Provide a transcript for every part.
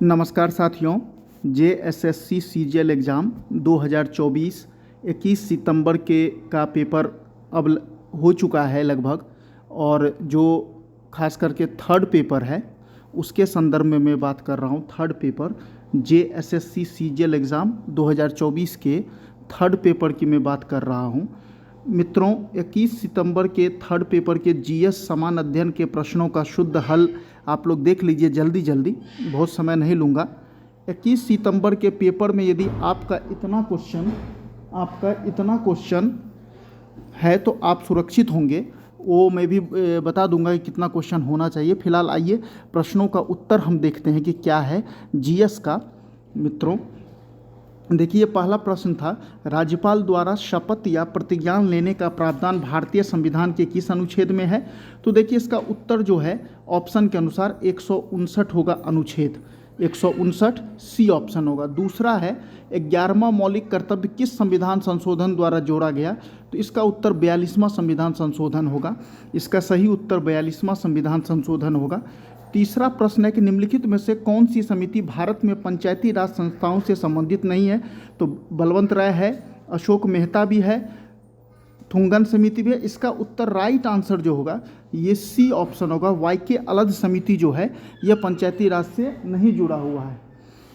नमस्कार साथियों। JSSC CGL exam 2024 21 सितंबर का पेपर अब हो चुका है लगभग, और जो खास करके थर्ड पेपर है उसके संदर्भ में मैं बात कर रहा हूँ। Third paper JSSC CGL exam 2024 के थर्ड पेपर की मैं बात कर रहा हूँ। मित्रों, 21 सितंबर के थर्ड पेपर के GS समान अध्ययन के प्रश्नों का शुद्ध हल आप लोग देख लीजिए जल्दी जल्दी, बहुत समय नहीं लूँगा। 21 सितंबर के पेपर में यदि आपका इतना क्वेश्चन है तो आप सुरक्षित होंगे। वो मैं भी बता दूंगा कि कितना क्वेश्चन होना चाहिए। फिलहाल आइए प्रश्नों का उत्तर हम देखते हैं कि क्या है GS का। मित्रों देखिए, पहला प्रश्न था, राज्यपाल द्वारा शपथ या प्रतिज्ञान लेने का प्रावधान भारतीय संविधान के किस अनुच्छेद में है? तो देखिए इसका उत्तर जो है ऑप्शन के अनुसार 159 होगा, अनुच्छेद 159 सी ऑप्शन होगा। दूसरा है 11वां मौलिक कर्तव्य किस संविधान संशोधन द्वारा जोड़ा गया? तो इसका उत्तर 42वां संविधान संशोधन होगा। इसका सही उत्तर 42वां संविधान संशोधन होगा। तीसरा प्रश्न है कि निम्नलिखित में से कौन सी समिति भारत में पंचायती राज संस्थाओं से संबंधित नहीं है? तो बलवंत राय है, अशोक मेहता भी है, थुंगन समिति भी है। इसका उत्तर राइट आंसर जो होगा ये सी ऑप्शन होगा। वाईके अलध समिति जो है यह पंचायती राज से नहीं जुड़ा हुआ है।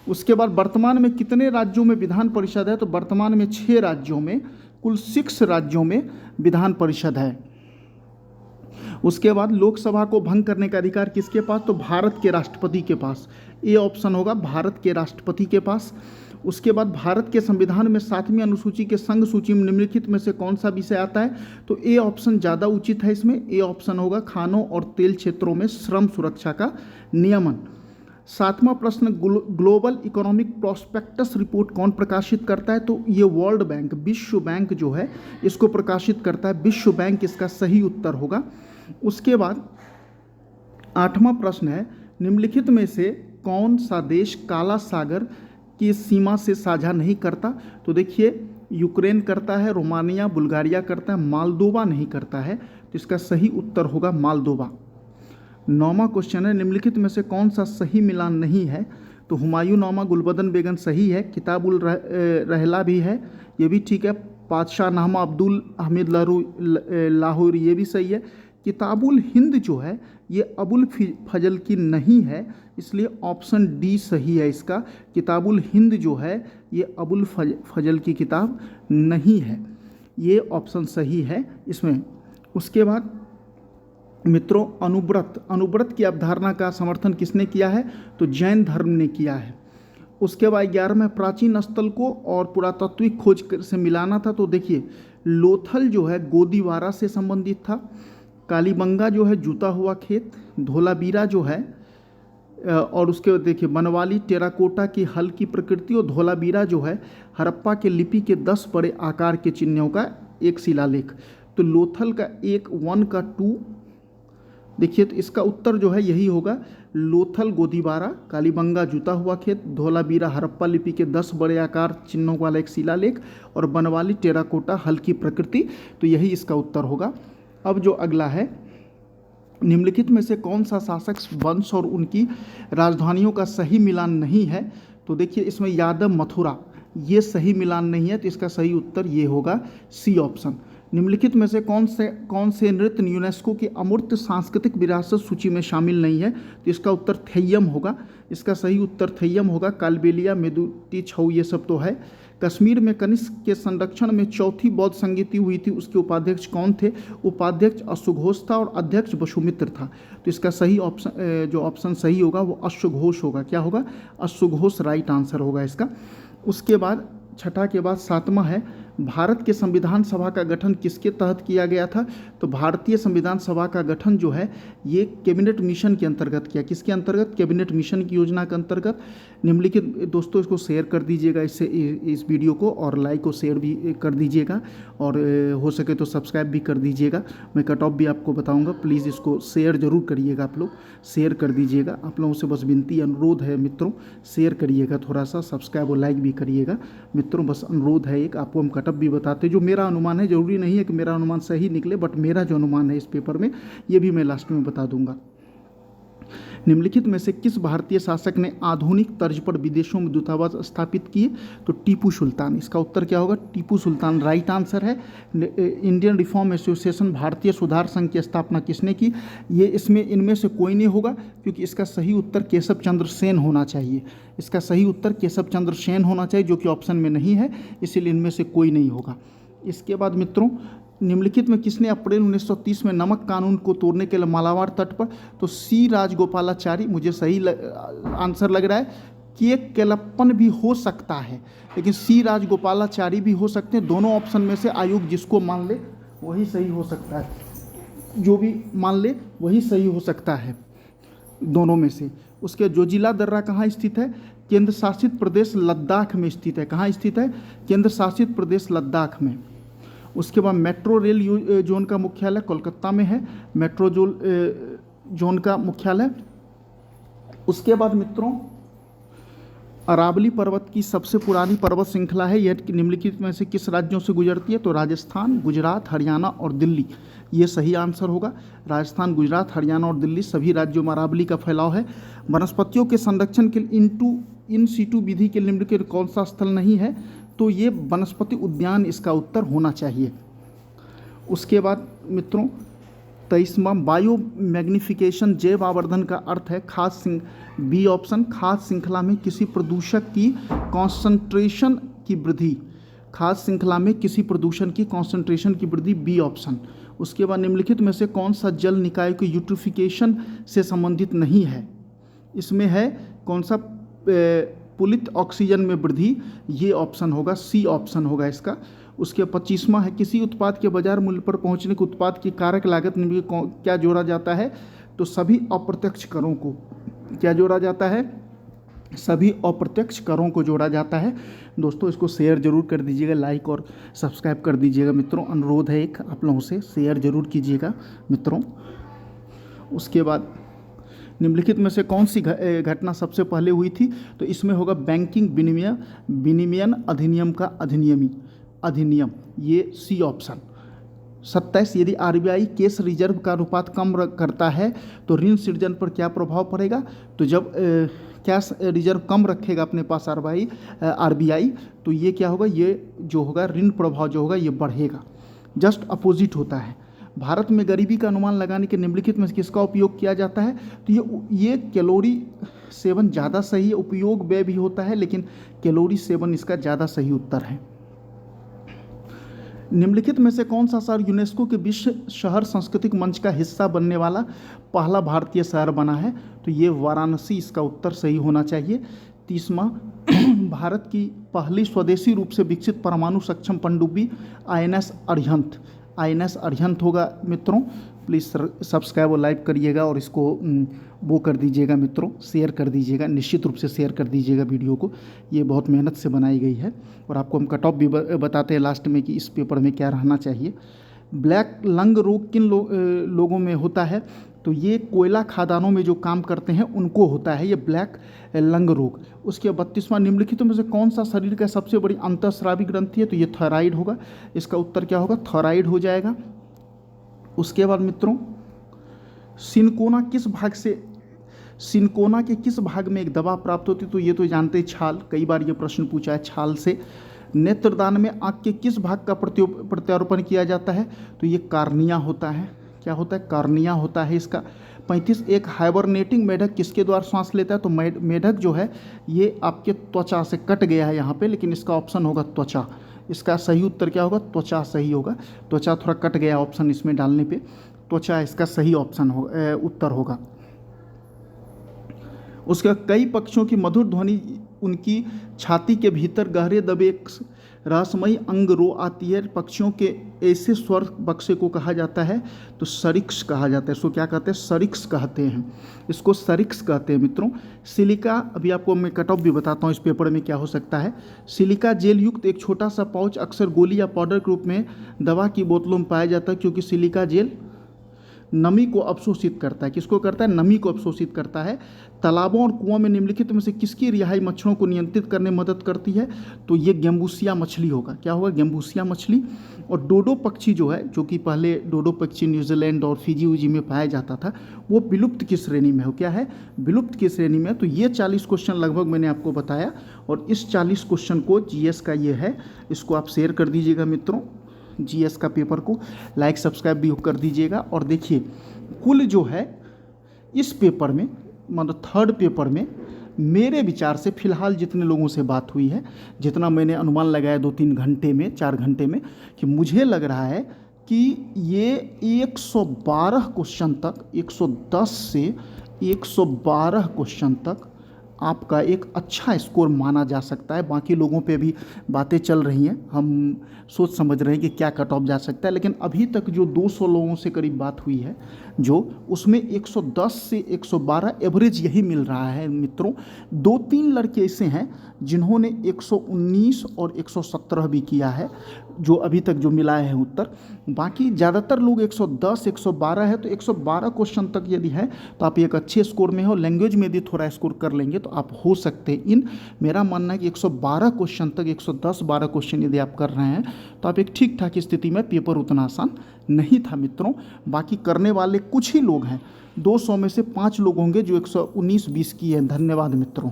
उसके बाद वर्तमान में कितने राज्यों में विधान परिषद है? तो वर्तमान में 6 राज्यों में, कुल 6 राज्यों में विधान परिषद है। उसके बाद लोकसभा को भंग करने का अधिकार किसके पास? तो भारत के राष्ट्रपति के पास। ए ऑप्शन होगा, भारत के राष्ट्रपति के पास। उसके बाद भारत के संविधान में 7वीं अनुसूची के संघ सूची में निम्नलिखित में से कौन सा विषय आता है? तो ए ऑप्शन ज़्यादा उचित है इसमें। ए ऑप्शन होगा, खानों और तेल क्षेत्रों में श्रम सुरक्षा का नियमन। 7वां प्रश्न, ग्लोबल इकोनॉमिक प्रोस्पेक्टस रिपोर्ट कौन प्रकाशित करता है? तो ये वर्ल्ड बैंक, विश्व बैंक जो है इसको प्रकाशित करता है। विश्व बैंक इसका सही उत्तर होगा। उसके बाद 8वां प्रश्न है, निम्नलिखित में से कौन सा देश काला सागर की सीमा से साझा नहीं करता? तो देखिए यूक्रेन करता है, रोमानिया, बुल्गारिया करता है, मालदोवा नहीं करता है। तो इसका सही उत्तर होगा मालदोवा। 9वां क्वेश्चन है, निम्नलिखित में से कौन सा सही मिलान नहीं है? तो हुमायूंनामा गुलबदन बेगम सही है, किताबुल रहला भी है, ये भी ठीक है। पातशाह नामा अब्दुल हमीद लाहौरी, ये भी सही है। किताबुल हिंद जो है ये अबुल फजल की नहीं है, इसलिए ऑप्शन डी सही है इसका। किताबुल हिंद जो है ये अबुल फजल की किताब नहीं है, ये ऑप्शन सही है इसमें। उसके बाद मित्रों, अनुव्रत की अवधारणा का समर्थन किसने किया है? तो जैन धर्म ने किया है। उसके बाद 11वें, प्राचीन स्थल को और पुरातात्विक खोज से मिलाना था। तो देखिए लोथल जो है गोदीवारा से संबंधित था, कालीबंगा जो है जूता हुआ खेत, धोलावीरा जो है और उसके बाद देखिए बनवाली टेराकोटा की हल की प्रकृति, और धोलावीरा जो है हड़प्पा के लिपि के 10 बड़े आकार के चिन्हों का एक शिलालेख। तो लोथल का 1, 1 का 2 देखिए, तो इसका उत्तर जो है यही होगा, लोथल गोदीवारा, कालीबंगा जूता हुआ खेत, धोलावीरा हड़प्पा लिपि के 10 बड़े आकार चिन्हों वाला एक शिलालेख, और बनवाली टेराकोटा हल की प्रकृति। तो यही इसका उत्तर होगा। अब जो अगला है, निम्नलिखित में से कौन सा शासक वंश और उनकी राजधानियों का सही मिलान नहीं है? तो देखिए इसमें यादव मथुरा, ये सही मिलान नहीं है, तो इसका सही उत्तर ये होगा सी ऑप्शन। निम्नलिखित में से कौन से नृत्य यूनेस्को की अमूर्त सांस्कृतिक विरासत सूची में शामिल नहीं है? तो इसका उत्तर थेय्यम होगा। इसका सही उत्तर थेय्यम होगा। कालबेलिया, मेदुती, छऊ, ये सब तो है। कश्मीर में कनिष्क के संरक्षण में चौथी बौद्ध संगीति हुई थी, उसके उपाध्यक्ष कौन थे? उपाध्यक्ष अश्वघोष था और अध्यक्ष वसुमित्र था। तो इसका सही ऑप्शन, जो ऑप्शन सही होगा वो अश्वघोष होगा। क्या होगा? अश्वघोष राइट आंसर होगा इसका। उसके बाद 6ठा के बाद 7वां है, भारत के संविधान सभा का गठन किसके तहत किया गया था? तो भारतीय संविधान सभा का गठन जो है ये कैबिनेट मिशन के अंतर्गत किया। किसके अंतर्गत? कैबिनेट मिशन की योजना के अंतर्गत। निम्नलिखित दोस्तों इसको शेयर कर दीजिएगा, इससे इस वीडियो को, और लाइक और शेयर भी कर दीजिएगा, और हो सके तो सब्सक्राइब भी कर दीजिएगा। मैं कट ऑफ भी आपको बताऊँगा, प्लीज़ इसको शेयर ज़रूर करिएगा, आप लोग शेयर कर दीजिएगा। आप लोगों से बस विनती अनुरोध है मित्रों, शेयर करिएगा, थोड़ा सा सब्सक्राइब और लाइक भी करिएगा मित्रों, बस अनुरोध है एक। आपको हम कटअप भी बताते, जो मेरा अनुमान है, जरूरी नहीं है कि मेरा अनुमान सही निकले, बट मेरा जो अनुमान है इस पेपर में ये भी मैं लास्ट में बता दूंगा। निम्नलिखित में से किस भारतीय शासक ने आधुनिक तर्ज पर विदेशों में दूतावास स्थापित किए? तो टीपू सुल्तान। इसका उत्तर क्या होगा? टीपू सुल्तान राइट आंसर है। इंडियन रिफॉर्म एसोसिएशन भारतीय सुधार संघ की स्थापना किसने की? ये इसमें इनमें से कोई नहीं होगा, क्योंकि इसका सही उत्तर केशव चंद्र सेन होना चाहिए। इसका सही उत्तर केशव चंद्र सेन होना चाहिए, जो कि ऑप्शन में नहीं है, इसीलिए इनमें से कोई नहीं होगा। इसके बाद मित्रों, निम्नलिखित में किसने अप्रैल 1930 में नमक कानून को तोड़ने के लिए मालाबार तट पर? तो सी राजगोपालाचारी मुझे सही आंसर लग रहा है। के केलप्पन भी हो सकता है, लेकिन सी राजगोपालाचारी भी हो सकते हैं। दोनों ऑप्शन में से आयोग जिसको मान ले वही सही हो सकता है, जो भी मान ले वही सही हो सकता है दोनों में से। उसके जोजिला दर्रा कहाँ स्थित है? केंद्र शासित प्रदेश लद्दाख में स्थित है। कहाँ स्थित है? केंद्र शासित प्रदेश लद्दाख में। उसके बाद मेट्रो रेल जोन का मुख्यालय कोलकाता में है, मेट्रो जोन का मुख्यालय। उसके बाद मित्रों, अरावली पर्वत की सबसे पुरानी पर्वत श्रृंखला है, यह निम्नलिखित में से किस राज्यों से गुजरती है? तो राजस्थान, गुजरात, हरियाणा और दिल्ली, ये सही आंसर होगा। राजस्थान, गुजरात, हरियाणा और दिल्ली सभी राज्यों में अरावली का फैलाव है। वनस्पतियों के संरक्षण के इन सीटू विधि के निम्नलिखित कौन सा स्थल नहीं है? तो ये वनस्पति उद्यान इसका उत्तर होना चाहिए। उसके बाद मित्रों, 23वां बायो मैग्निफिकेशन जैव आवर्धन का अर्थ है बी ऑप्शन, खाद्य श्रृंखला में किसी प्रदूषक की कॉन्सेंट्रेशन की वृद्धि। खाद्य श्रृंखला में किसी प्रदूषण की कॉन्सेंट्रेशन की वृद्धि, बी ऑप्शन। उसके बाद निम्नलिखित में से कौन सा जल निकाय की यूट्रिफिकेशन से संबंधित नहीं है? इसमें है कौन सा? पुलित ऑक्सीजन में वृद्धि, ये ऑप्शन होगा, सी ऑप्शन होगा इसका। उसके 25वां है, किसी उत्पाद के बाजार मूल्य पर पहुंचने के उत्पाद की कारक लागत में क्या जोड़ा जाता है? तो सभी अप्रत्यक्ष करों को क्या जोड़ा जाता है? सभी अप्रत्यक्ष करों को जोड़ा जाता है। दोस्तों, इसको शेयर जरूर कर दीजिएगा, लाइक और सब्सक्राइब कर दीजिएगा मित्रों। अनुरोध है एक आप लोगों से, शेयर जरूर कीजिएगा मित्रों। उसके बाद निम्नलिखित में से कौन सी घटना सबसे पहले हुई थी? तो इसमें होगा बैंकिंग विनिमयन अधिनियम का अधिनियम, ये सी ऑप्शन। 27, यदि आरबीआई केस रिजर्व का अनुपात कम करता है तो ऋण सृजन पर क्या प्रभाव पड़ेगा? तो जब कैश रिजर्व कम रखेगा अपने पास आरबीआई, तो ये क्या होगा? ये जो होगा ऋण प्रभाव जो होगा ये बढ़ेगा। जस्ट अपोजिट होता है। भारत में गरीबी का अनुमान लगाने के निम्नलिखित में किसका उपयोग किया जाता है? तो ये कैलोरी सेवन ज़्यादा सही है। उपयोग व्यय भी होता है, लेकिन कैलोरी सेवन इसका ज़्यादा सही उत्तर है। निम्नलिखित में से कौन सा शहर यूनेस्को के विश्व शहर सांस्कृतिक मंच का हिस्सा बनने वाला पहला भारतीय शहर बना है? तो ये वाराणसी इसका उत्तर सही होना चाहिए। 30वां, भारत की पहली स्वदेशी रूप से विकसित परमाणु सक्षम पनडुब्बी INS अरिहंत होगा मित्रों। प्लीज़ सब्सक्राइब और लाइक करिएगा और इसको वो कर दीजिएगा मित्रों, शेयर कर दीजिएगा, निश्चित रूप से शेयर कर दीजिएगा वीडियो को। ये बहुत मेहनत से बनाई गई है। और आपको हम कट ऑफ भी बताते हैं लास्ट में कि इस पेपर में क्या रहना चाहिए। ब्लैक लंग रोग किन लोगों में होता है? तो ये कोयला खदानों में जो काम करते हैं उनको होता है ये ब्लैक लंग रोग। उसके 32वां, निम्नलिखितों में से कौन सा शरीर का सबसे बड़ी अंतःस्रावी ग्रंथि है? तो ये थायराइड होगा। इसका उत्तर क्या होगा? थायराइड हो जाएगा। उसके बाद मित्रों, सिनकोना के किस भाग में एक दवा प्राप्त होती है? तो ये तो जानते हैं, छाल। कई बार ये प्रश्न पूछा है छाल से। नेत्रदान में आँख के किस भाग का प्रत्यारोपण किया जाता है? तो ये कार्निया होता है। क्या होता है? कार्निया होता है इसका। 35, एक हाइबरनेटिंग मेढक किसके द्वारा श्वास लेता है? तो मेढक जो है ये आपके त्वचा से कट गया है यहाँ पे, लेकिन इसका ऑप्शन होगा त्वचा। इसका सही उत्तर क्या होगा? त्वचा सही होगा। त्वचा थोड़ा कट गया ऑप्शन इसमें डालने पे, त्वचा इसका सही ऑप्शन उत्तर होगा। उसका कई पक्षियों की मधुर ध्वनि उनकी छाती के भीतर गहरे दबे एक रहस्यमयी अंग रो आती है। पक्षियों के ऐसे स्वर बक्से को कहा जाता है तो सरिक्स कहा जाता है। इसको क्या कहते हैं? सरिक्स कहते हैं। इसको सरिक्स कहते हैं मित्रों। सिलिका, अभी आपको मैं कट ऑफ भी बताता हूँ इस पेपर में क्या हो सकता है। सिलिका जेल युक्त एक छोटा सा पाउच अक्सर गोली या पाउडर के रूप में दवा की बोतलों में पाया जाता है, क्योंकि सिलिका जेल नमी को अवशोषित करता है। किसको करता है? नमी को अवशोषित करता है। तालाबों और कुओं में निम्नलिखित में से किसकी रिहाई मच्छरों को नियंत्रित करने में मदद करती है? तो ये गेम्बूसिया मछली होगा। क्या होगा? गेम्बूसिया मछली। और डोडो पक्षी जो है, जो कि पहले डोडो पक्षी न्यूजीलैंड और फिजी उजी में पाया जाता था, वो विलुप्त की श्रेणी में हो। क्या है? विलुप्त की श्रेणी में। तो ये 40 क्वेश्चन लगभग मैंने आपको बताया, और इस 40 क्वेश्चन को जीएस का ये है, इसको आप शेयर कर दीजिएगा मित्रों। जीएस का पेपर को लाइक सब्सक्राइब भी कर दीजिएगा। और देखिए, कुल जो है इस पेपर में, मतलब थर्ड पेपर में, मेरे विचार से फ़िलहाल जितने लोगों से बात हुई है, जितना मैंने अनुमान लगाया 2-3 घंटे में, 4 घंटे में, कि मुझे लग रहा है कि ये 112 क्वेश्चन तक, 110 से 112 क्वेश्चन तक आपका एक अच्छा स्कोर माना जा सकता है। बाकी लोगों पे भी बातें चल रही हैं, हम सोच समझ रहे हैं कि क्या कट ऑफ जा सकता है, लेकिन अभी तक जो 200 लोगों से करीब बात हुई है, जो उसमें 110 से 112 एवरेज यही मिल रहा है मित्रों। 2-3 लड़के ऐसे हैं जिन्होंने 119 और 117 भी किया है, जो अभी तक जो मिला है उत्तर। बाकी ज़्यादातर लोग 110, 112 है। तो 112 क्वेश्चन तक यदि है तो आप एक अच्छे स्कोर में हो। लैंग्वेज में यदि थोड़ा स्कोर कर लेंगे तो आप हो सकते हैं इन। मेरा मानना है कि 112 क्वेश्चन तक, 110-12 क्वेश्चन यदि आप कर रहे हैं तो आप एक ठीक ठाक स्थिति में, पेपर उतना आसान नहीं था मित्रों। बाकी करने वाले कुछ ही लोग हैं, 200 में से 5 लोग होंगे जो 119-20 किए हैं। धन्यवाद मित्रों।